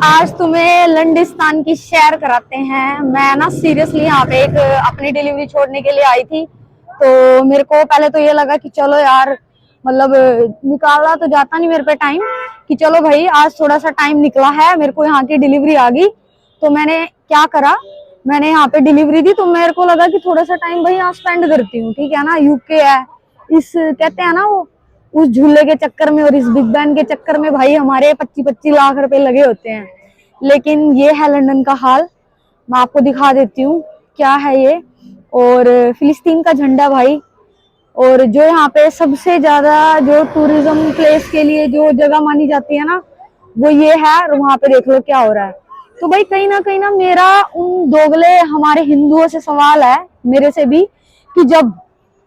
आज तुम्हें लंडिस्तान की सैर कराते हैं। मैं ना सीरियसली यहाँ पे एक अपनी डिलीवरी छोड़ने के लिए आई थी। तो मेरे को पहले तो ये लगा कि चलो यार, मतलब निकाला तो जाता नहीं मेरे पे टाइम, कि चलो भाई आज थोड़ा सा टाइम निकला है, मेरे को यहाँ की डिलीवरी आ गई। तो मैंने क्या करा, मैंने यहाँ पे डिलीवरी दी। तो मेरे को लगा कि थोड़ा सा टाइम भाई यहाँ स्पेंड करती हूँ, ठीक है ना। यूके है, इस कहते हैं ना वो, उस झूले के चक्कर में और इस बिग बैन के चक्कर में भाई हमारे 25-25 लाख रुपए लगे होते हैं। लेकिन ये है लंदन का हाल। मैं आपको दिखा देती हूँ क्या है ये। और फिलिस्तीन का झंडा भाई। और जो यहाँ पे सबसे ज्यादा जो टूरिज्म प्लेस के लिए जो जगह मानी जाती है ना, वो ये है। और वहां पे देख लो क्या हो रहा है। तो भाई कहीं ना मेरा उन दोगले हमारे हिंदुओं से सवाल है, मेरे से भी, कि जब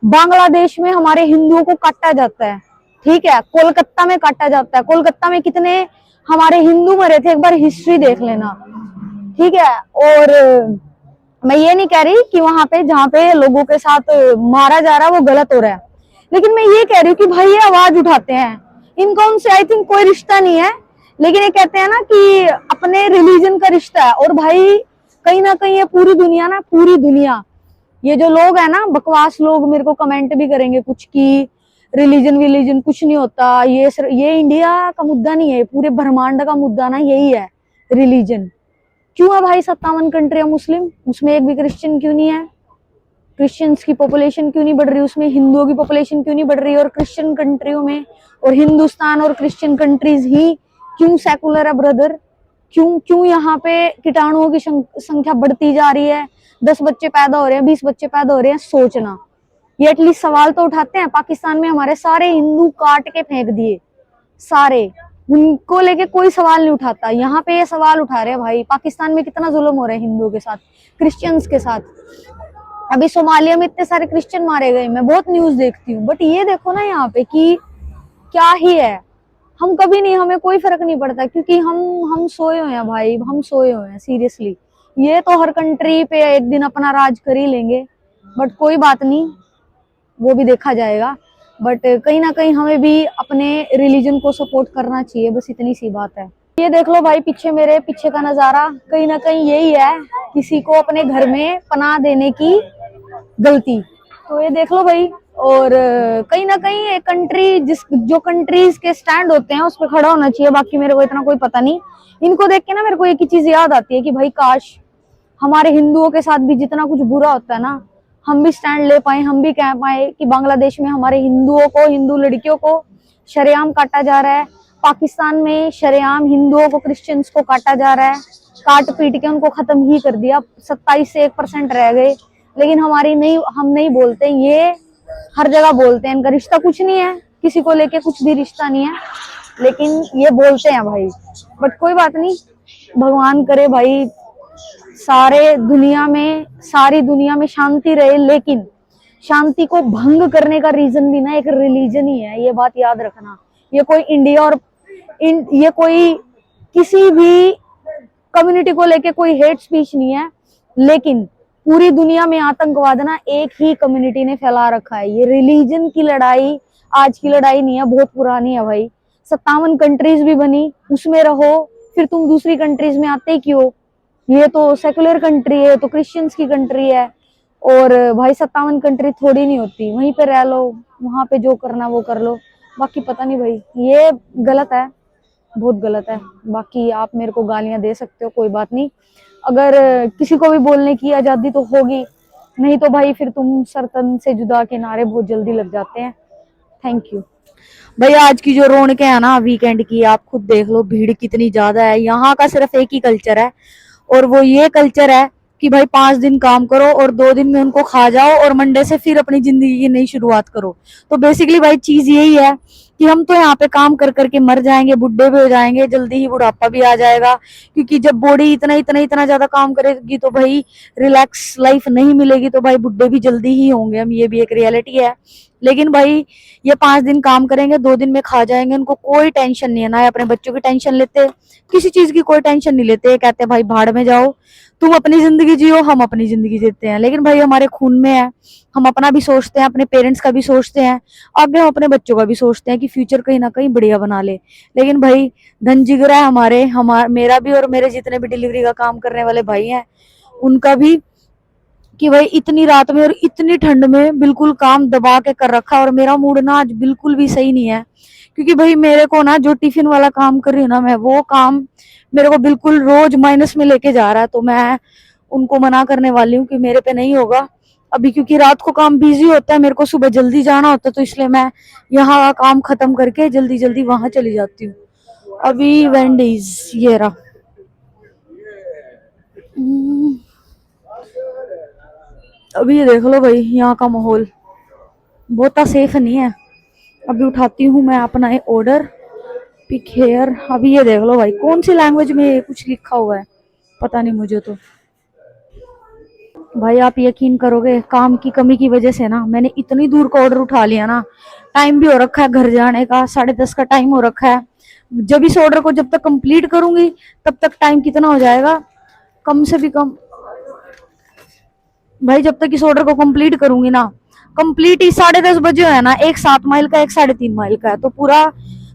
बांग्लादेश में हमारे हिंदुओं को काटा जाता है, ठीक है, कोलकाता में काटा जाता है, कोलकाता में कितने हमारे हिंदू मरे थे, एक बार हिस्ट्री देख लेना, ठीक है। और मैं ये नहीं कह रही कि वहां पे जहाँ पे लोगों के साथ मारा जा रहा है वो गलत हो रहा है, लेकिन मैं ये कह रही हूँ कि भाई ये आवाज उठाते हैं, इनका उनसे आई थिंक कोई रिश्ता नहीं है, लेकिन ये कहते हैं ना कि अपने रिलीजन का रिश्ता है। और भाई कहीं ना कहीं ये पूरी दुनिया ना, पूरी दुनिया, ये जो लोग है ना बकवास लोग, मेरे को कमेंट भी करेंगे कुछ कि रिलीजन कुछ नहीं होता, ये इंडिया का मुद्दा नहीं है, पूरे ब्रह्मांड का मुद्दा ना यही है, रिलीजन। क्यों है भाई 57 कंट्री है मुस्लिम, उसमें एक भी क्रिश्चियन क्यों नहीं है? क्रिश्चियंस की पॉपुलेशन क्यों नहीं बढ़ रही, उसमें हिंदुओं की पॉपुलेशन क्यों नहीं बढ़ रही? और क्रिश्चियन कंट्रियों में, और हिंदुस्तान और क्रिश्चियन कंट्रीज ही क्यों सेकुलर है ब्रदर? क्यों यहाँ पे कीटाणुओं की संख्या बढ़ती जा रही है? 10 बच्चे पैदा हो रहे हैं, 20 बच्चे पैदा हो रहे हैं, सोचना। ये एटलीस्ट सवाल तो उठाते हैं। पाकिस्तान में हमारे सारे हिंदू काट के फेंक दिए, सारे, उनको लेके कोई सवाल नहीं उठाता। यहाँ पे ये सवाल उठा रहे हैं भाई, पाकिस्तान में कितना जुल्म हो रहा है हिंदुओं के साथ, क्रिश्चियंस के साथ। अभी सोमालिया में इतने सारे क्रिश्चियन मारे गए, मैं बहुत न्यूज देखती हूँ, बट ये देखो ना यहाँ पे कि क्या ही है। हम कभी नहीं, हमें कोई फर्क नहीं पड़ता, क्योंकि हम सोए हुए हैं भाई, हम सोए हुए हैं सीरियसली। ये तो हर कंट्री पे एक दिन अपना राज कर ही लेंगे, बट कोई बात नहीं, वो भी देखा जाएगा। बट कहीं ना कहीं हमें भी अपने रिलीजन को सपोर्ट करना चाहिए, बस इतनी सी बात है। ये देख लो भाई पीछे, मेरे पीछे का नजारा, कहीं ना कहीं यही है, किसी को अपने घर में पनाह देने की गलती। तो ये देख लो भाई। और कहीं ना कहीं एक कंट्री, जो कंट्रीज के स्टैंड होते हैं उस पर खड़ा होना चाहिए। बाकी मेरे को इतना कोई पता नहीं। इनको देख के ना मेरे को एक ही चीज याद आती है कि भाई काश हमारे हिंदुओं के साथ भी जितना कुछ बुरा होता है ना, हम भी स्टैंड ले पाए, हम भी कह पाए कि बांग्लादेश में हमारे हिंदुओं को, हिंदू लड़कियों को शरेआम काटा जा रहा है, पाकिस्तान में शरेआम हिंदुओं को, क्रिश्चियंस को काटा जा रहा है, काट पीट के उनको खत्म ही कर दिया। 27 से 1% रह गए, लेकिन हमारी नहीं, हम नहीं बोलते। ये हर जगह बोलते हैं, इनका रिश्ता कुछ नहीं है, किसी को लेके कुछ भी रिश्ता नहीं है, लेकिन ये बोलते हैं भाई। बट कोई बात नहीं, भगवान करे भाई सारी दुनिया में शांति रहे। लेकिन शांति को भंग करने का रीजन भी ना एक रिलीजन ही है, ये बात याद रखना। ये कोई इंडिया और ये कोई किसी भी कम्युनिटी को लेके कोई हेट स्पीच नहीं है, लेकिन पूरी दुनिया में आतंकवाद ना एक ही कम्युनिटी ने फैला रखा है। ये रिलीजन की लड़ाई आज की लड़ाई नहीं है, बहुत पुरानी है भाई। 57 कंट्रीज भी बनी, उसमें रहो, फिर तुम दूसरी कंट्रीज में आते क्यों? ये तो सेकुलर कंट्री है, तो क्रिश्चियंस की कंट्री है। और भाई 57 कंट्री थोड़ी नहीं होती, वहीं पे रह लो, वहां पे जो करना वो कर लो। बाकी पता नहीं भाई, ये गलत है, बहुत गलत है। बाकी आप मेरे को गालियां दे सकते हो, कोई बात नहीं। अगर किसी को भी बोलने की आजादी तो होगी, नहीं तो भाई फिर तुम सरतन से जुदा के नारे बहुत जल्दी लग जाते हैं। थैंक यू भाई। आज की जो रौनकें है ना वीकेंड की, आप खुद देख लो, भीड़ कितनी ज्यादा है। यहाँ का सिर्फ एक ही कल्चर है, और वो ये कल्चर है कि भाई 5 दिन काम करो और 2 दिन में उनको खा जाओ, और मंडे से फिर अपनी जिंदगी की नई शुरुआत करो। तो बेसिकली भाई चीज यही है कि हम तो यहाँ पे काम कर करके मर जाएंगे, बुढ़े भी हो जाएंगे, जल्दी ही बुढ़ापा भी आ जाएगा। क्योंकि जब बॉडी इतना ज्यादा काम करेगी तो भाई रिलैक्स लाइफ नहीं मिलेगी, तो भाई बुढ़े भी जल्दी ही होंगे हम, ये भी एक रियलिटी है। लेकिन भाई ये 5 दिन काम करेंगे, 2 दिन में खा जाएंगे, उनको कोई टेंशन नहीं है। ना अपने बच्चों की टेंशन लेते, किसी चीज की कोई टेंशन नहीं लेते। कहते हैं भाई भाड़ में जाओ, तुम अपनी जिंदगी जियो, हम अपनी जिंदगी जीते हैं। लेकिन भाई हमारे खून में है, हम अपना भी सोचते हैं, अपने पेरेंट्स का भी सोचते हैं, आगे हम अपने बच्चों का भी सोचते हैं कि की फ्यूचर कहीं ना कहीं बढ़िया बना ले। लेकिन भाई धन जिगरा है मेरा भी और मेरे जितने भी डिलीवरी का काम करने वाले भाई हैं उनका भी, कि भाई इतनी रात में और इतनी ठंड में बिल्कुल काम दबा के कर रखा। और मेरा मूड ना आज बिल्कुल भी सही नहीं है, क्योंकि भाई मेरे को ना जो टिफिन वाला काम कर रही हूँ ना मैं, वो काम मेरे को बिल्कुल रोज माइनस में लेके जा रहा है। तो मैं उनको मना करने वाली हूँ कि मेरे पे नहीं होगा अभी, क्योंकि रात को काम बिजी होता है, मेरे को सुबह जल्दी जाना होता है, तो इसलिए मैं यहाँ का काम खत्म करके जल्दी जल्दी वहां चली जाती हूँ। अभी वेंडीज ये रहा। अभी ये देख लो भाई यहाँ का माहौल बहुत सेफ नहीं है। अभी उठाती हूँ मैं अपना ये ऑर्डर, पिक हेयर। अभी ये देख लो भाई कौन सी लैंग्वेज में कुछ लिखा हुआ है पता नहीं मुझे तो। भाई आप यकीन करोगे काम की कमी की वजह से ना मैंने इतनी दूर का ऑर्डर उठा लिया ना, टाइम भी हो रखा है घर जाने का, 10:30 का टाइम हो रखा है। जब इस ऑर्डर को जब तक कंप्लीट करूंगी तब तक टाइम कितना हो जाएगा, कम से भी कम भाई जब तक इस ऑर्डर को कंप्लीट करूंगी ना, कंप्लीट ही 10:30 बजे है ना, एक 7 माइल का एक 3.5 माइल का है, तो पूरा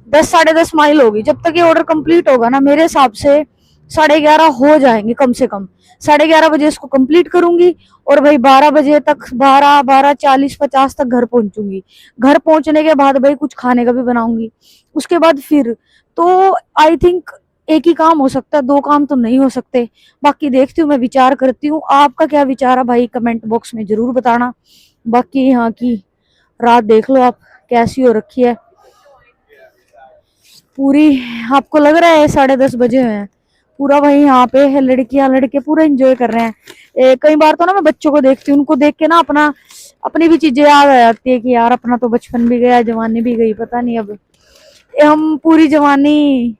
10 साढ़े 10 माइल होगी। जब तक ये ऑर्डर कंप्लीट होगा ना मेरे हिसाब से 11:30 हो जाएंगे कम से कम। 11:30 बजे इसको कंप्लीट करूंगी और भाई 12 बजे तक 12:40 50 तक घर पहुंचूंगी। घर पहुंचने के बाद भाई कुछ खाने का भी बनाऊंगी, उसके बाद फिर तो आई थिंक एक ही काम हो सकता है, 2 काम तो नहीं हो सकते। बाकी देखती हूँ मैं, विचार करती हूँ। आपका क्या विचार है भाई कमेंट बॉक्स में जरूर बताना। बाकी यहाँ की रात देख लो आप कैसी हो रखी है पूरी। आपको लग रहा है 10:30 बजे हैं, पूरा भाई यहाँ पे लड़कियां लड़के पूरा एंजॉय कर रहे हैं। कई बार तो ना मैं बच्चों को देखती हूँ, उनको देख के ना अपनी भी चीजें याद आ जाती है कि यार अपना तो बचपन भी गया, जवानी भी गई, पता नहीं अब हम पूरी जवानी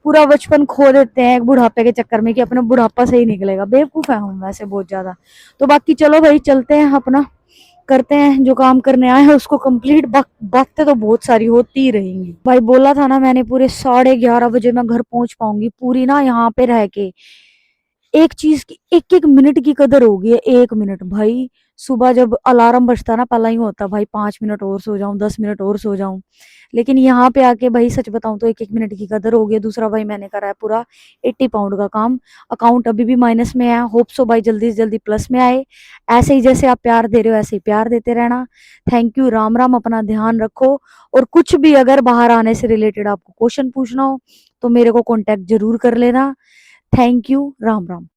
पूरा बचपन खो देते हैं एक बुढ़ापे के चक्कर में कि अपना बुढ़ापा सही निकलेगा। बेवकूफ है हम वैसे बहुत ज्यादा। तो बाकी चलो भाई चलते हैं, अपना करते हैं जो काम करने आए हैं उसको कंप्लीट। बातें तो बहुत सारी होती ही रहेंगी। भाई बोला था ना मैंने पूरे 11:30 बजे मैं घर पहुंच पाऊंगी। पूरी ना यहाँ पे रह के एक चीज की एक एक मिनट की कदर होगी है। 1 मिनट भाई, सुबह जब अलार्म बजता ना पहला ही होता भाई 5 मिनट और सो जाऊं, 10 मिनट और सो जाऊं। लेकिन यहाँ पे आके भाई सच बताऊं तो एक एक मिनट की कदर होगी। दूसरा भाई मैंने करा है पूरा 80 पाउंड का काम। अकाउंट अभी भी माइनस में है, होप सो भाई जल्दी से जल्दी प्लस में आए। ऐसे ही जैसे आप प्यार दे रहे हो ऐसे ही प्यार देते रहना। थैंक यू, राम राम, अपना ध्यान रखो। और कुछ भी अगर बाहर आने से रिलेटेड आपको क्वेश्चन पूछना हो तो मेरे को कॉन्टेक्ट जरूर कर लेना। Thank you, Ram Ram.